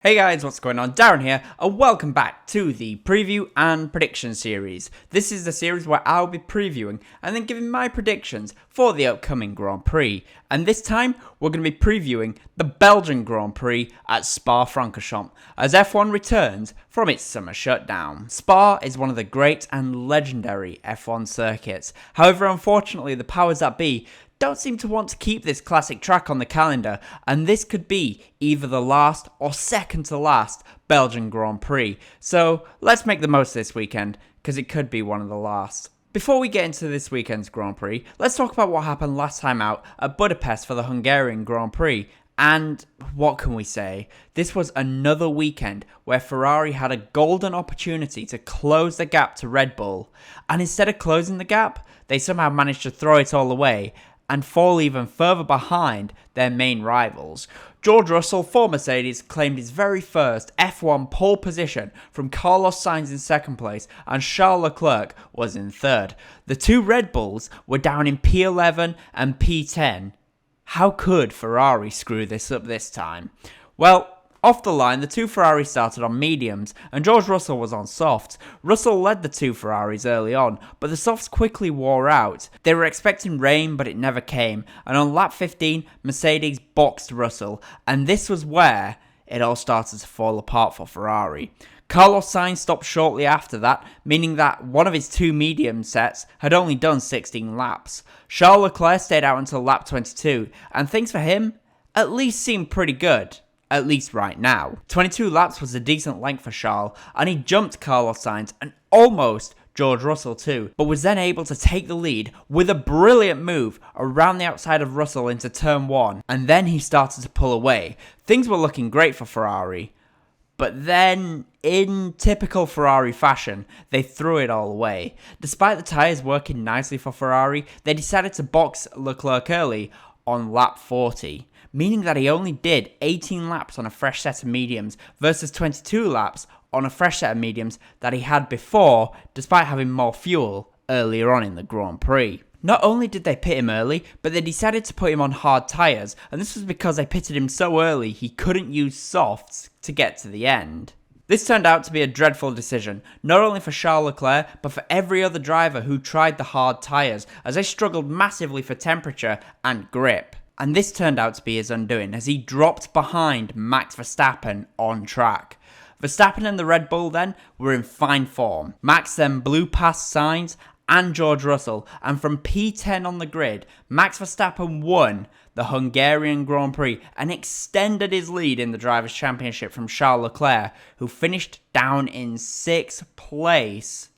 Hey guys, what's going on? Darren here, and welcome back to the preview and prediction series. This is the series where I'll be previewing and then giving my predictions for the upcoming Grand Prix. And this time, we're going to be previewing the Belgian Grand Prix at Spa-Francorchamps as F1 returns from its summer shutdown. Spa is one of the great and legendary F1 circuits. However, unfortunately, the powers that be don't seem to want to keep this classic track on the calendar, and this could be either the last or second to last Belgian Grand Prix. So let's make the most of this weekend, because it could be one of the last. Before we get into this weekend's Grand Prix, let's talk about what happened last time out at Budapest for the Hungarian Grand Prix. And what can we say? This was another weekend where Ferrari had a golden opportunity to close the gap to Red Bull. And instead of closing the gap, they somehow managed to throw it all away and fall even further behind their main rivals. George Russell for Mercedes claimed his very first F1 pole position from Carlos Sainz in second place, and Charles Leclerc was in third. The two Red Bulls were down in P11 and P10. How could Ferrari screw this up this time? Well, off the line, the two Ferraris started on mediums, and George Russell was on softs. Russell led the two Ferraris early on, but the softs quickly wore out. They were expecting rain, but it never came, and on lap 15, Mercedes boxed Russell, and this was where it all started to fall apart for Ferrari. Carlos Sainz stopped shortly after that, meaning that one of his two medium sets had only done 16 laps. Charles Leclerc stayed out until lap 22, and things for him at least seemed pretty good. At least right now. 22 laps was a decent length for Charles, and he jumped Carlos Sainz and almost George Russell too, but was then able to take the lead with a brilliant move around the outside of Russell into turn 1, and then he started to pull away. Things were looking great for Ferrari, but then, in typical Ferrari fashion, they threw it all away. Despite the tyres working nicely for Ferrari, they decided to box Leclerc early on lap 40. Meaning that he only did 18 laps on a fresh set of mediums versus 22 laps on a fresh set of mediums that he had before, despite having more fuel earlier on in the Grand Prix. Not only did they pit him early, but they decided to put him on hard tyres, and this was because they pitted him so early he couldn't use softs to get to the end. This turned out to be a dreadful decision, not only for Charles Leclerc, but for every other driver who tried the hard tyres, as they struggled massively for temperature and grip. And this turned out to be his undoing, as he dropped behind Max Verstappen on track. Verstappen and the Red Bull then were in fine form. Max then blew past Sainz and George Russell, and from P10 on the grid, Max Verstappen won the Hungarian Grand Prix and extended his lead in the Drivers' Championship from Charles Leclerc, who finished down in 6th place,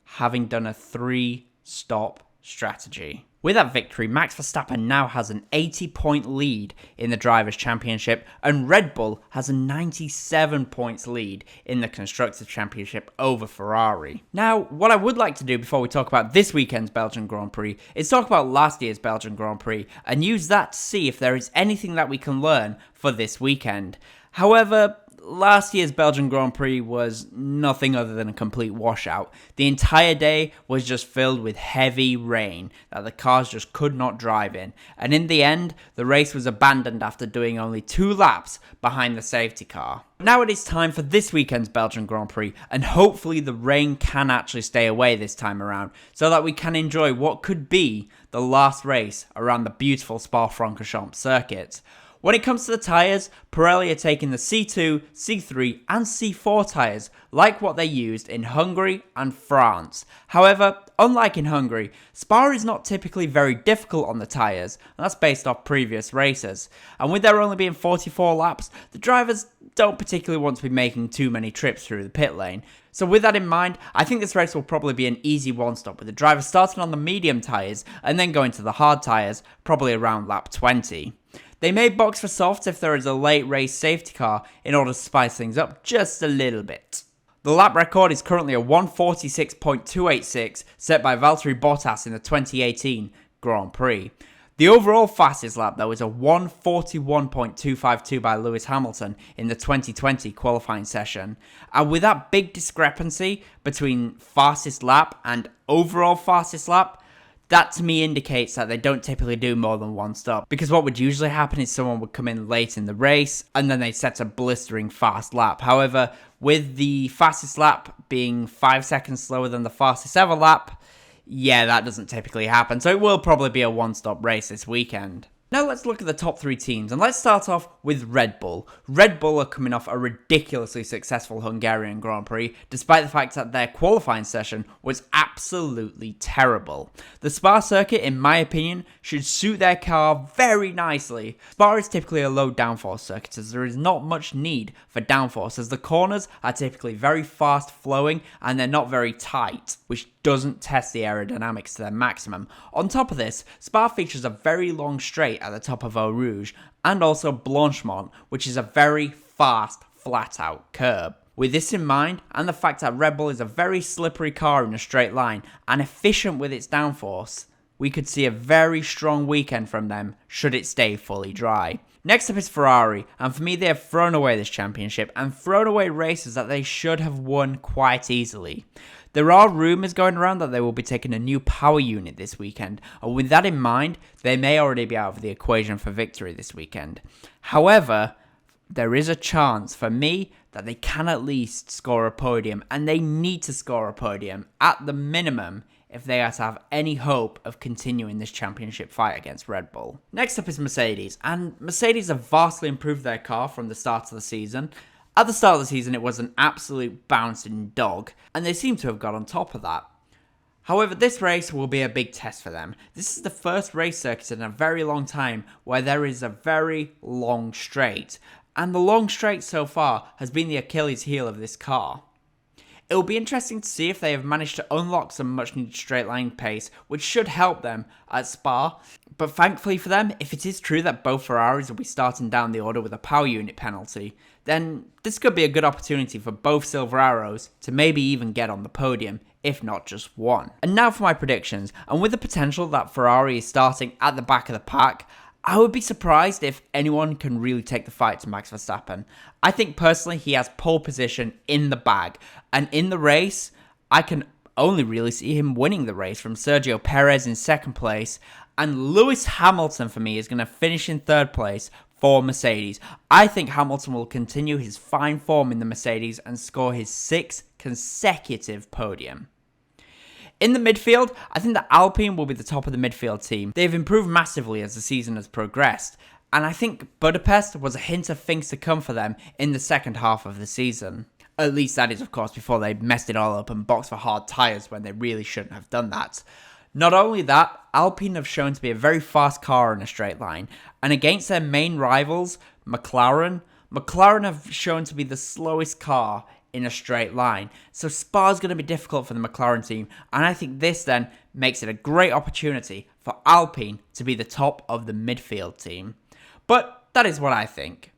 having done a 3-stop strategy. With that victory, Max Verstappen now has an 80-point lead in the Drivers' Championship, and Red Bull has a 97 points lead in the Constructors' Championship over Ferrari. Now, what I would like to do before we talk about this weekend's Belgian Grand Prix is talk about last year's Belgian Grand Prix and use that to see if there is anything that we can learn for this weekend. However, last year's Belgian Grand Prix was nothing other than a complete washout. The entire day was just filled with heavy rain that the cars just could not drive in. And in the end, the race was abandoned after doing only 2 laps behind the safety car. Now it is time for this weekend's Belgian Grand Prix, and hopefully the rain can actually stay away this time around, so that we can enjoy what could be the last race around the beautiful Spa-Francorchamps circuit. When it comes to the tyres, Pirelli are taking the C2, C3 and C4 tyres, like what they used in Hungary and France. However, unlike in Hungary, Spa is not typically very difficult on the tyres, and that's based off previous races. And with there only being 44 laps, the drivers don't particularly want to be making too many trips through the pit lane. So with that in mind, I think this race will probably be an easy one-stop, with the drivers starting on the medium tyres and then going to the hard tyres, probably around lap 20. They may box for softs if there is a late race safety car in order to spice things up just a little bit. The lap record is currently a 146.286 set by Valtteri Bottas in the 2018 Grand Prix. The overall fastest lap though is a 141.252 by Lewis Hamilton in the 2020 qualifying session. And with that big discrepancy between fastest lap and overall fastest lap, That to me indicates that they don't typically do more than one stop, because what would usually happen is someone would come in late in the race and then they set a blistering fast lap. However, with the fastest lap being 5 seconds slower than the fastest ever lap, yeah, that doesn't typically happen. So it will probably be a one-stop race this weekend. Now let's look at the top 3 teams, and let's start off with Red Bull. Red Bull are coming off a ridiculously successful Hungarian Grand Prix, despite the fact that their qualifying session was absolutely terrible. The Spa circuit, in my opinion, should suit their car very nicely. Spa is typically a low downforce circuit, as there is not much need for downforce, as the corners are typically very fast flowing and they're not very tight, which doesn't test the aerodynamics to their maximum. On top of this, Spa features a very long straight at the top of Eau Rouge, and also Blanchemont, which is a very fast, flat-out curb. With this in mind, and the fact that Red Bull is a very slippery car in a straight line, and efficient with its downforce, we could see a very strong weekend from them, should it stay fully dry. Next up is Ferrari, and for me they have thrown away this championship, and thrown away races that they should have won quite easily. There are rumours going around that they will be taking a new power unit this weekend, and with that in mind, they may already be out of the equation for victory this weekend. However, there is a chance for me that they can at least score a podium, and they need to score a podium at the minimum if they are to have any hope of continuing this championship fight against Red Bull. Next up is Mercedes, and Mercedes have vastly improved their car from the start of the season. At the start of the season, it was an absolute bouncing dog, and they seem to have got on top of that. However, this race will be a big test for them. This is the first race circuit in a very long time where there is a very long straight, and the long straight so far has been the Achilles heel of this car. It will be interesting to see if they have managed to unlock some much needed straight line pace, which should help them at Spa. But thankfully for them, if it is true that both Ferraris will be starting down the order with a power unit penalty, then this could be a good opportunity for both Silver Arrows to maybe even get on the podium, if not just one. And now for my predictions, and with the potential that Ferrari is starting at the back of the pack, I would be surprised if anyone can really take the fight to Max Verstappen. I think personally he has pole position in the bag, and in the race, I can only really see him winning the race from Sergio Perez in second place, and Lewis Hamilton for me is going to finish in third place for Mercedes. I think Hamilton will continue his fine form in the Mercedes and score his 6th consecutive podium. In the midfield, I think that Alpine will be the top of the midfield team. They've improved massively as the season has progressed, and I think Budapest was a hint of things to come for them in the second half of the season. At least that is, of course, before they messed it all up and boxed for hard tyres when they really shouldn't have done that. Not only that, Alpine have shown to be a very fast car in a straight line, and against their main rivals, McLaren have shown to be the slowest car in a straight line. So Spa is going to be difficult for the McLaren team, and I think this then makes it a great opportunity for Alpine to be the top of the midfield team. But that is what I think.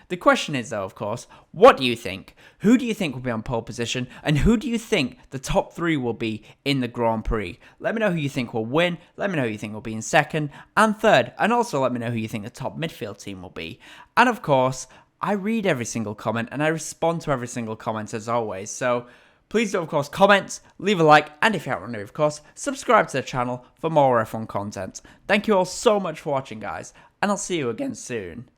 The question is though, of course, what do you think? Who do you think will be on pole position, and who do you think the top 3 will be in the Grand Prix? Let me know who you think will win, let me know who you think will be in second and third, and also let me know who you think the top midfield team will be. And of course, I read every single comment and I respond to every single comment as always, so please do of course comment, leave a like, and if you haven't already of course, subscribe to the channel for more F1 content. Thank you all so much for watching guys, and I'll see you again soon.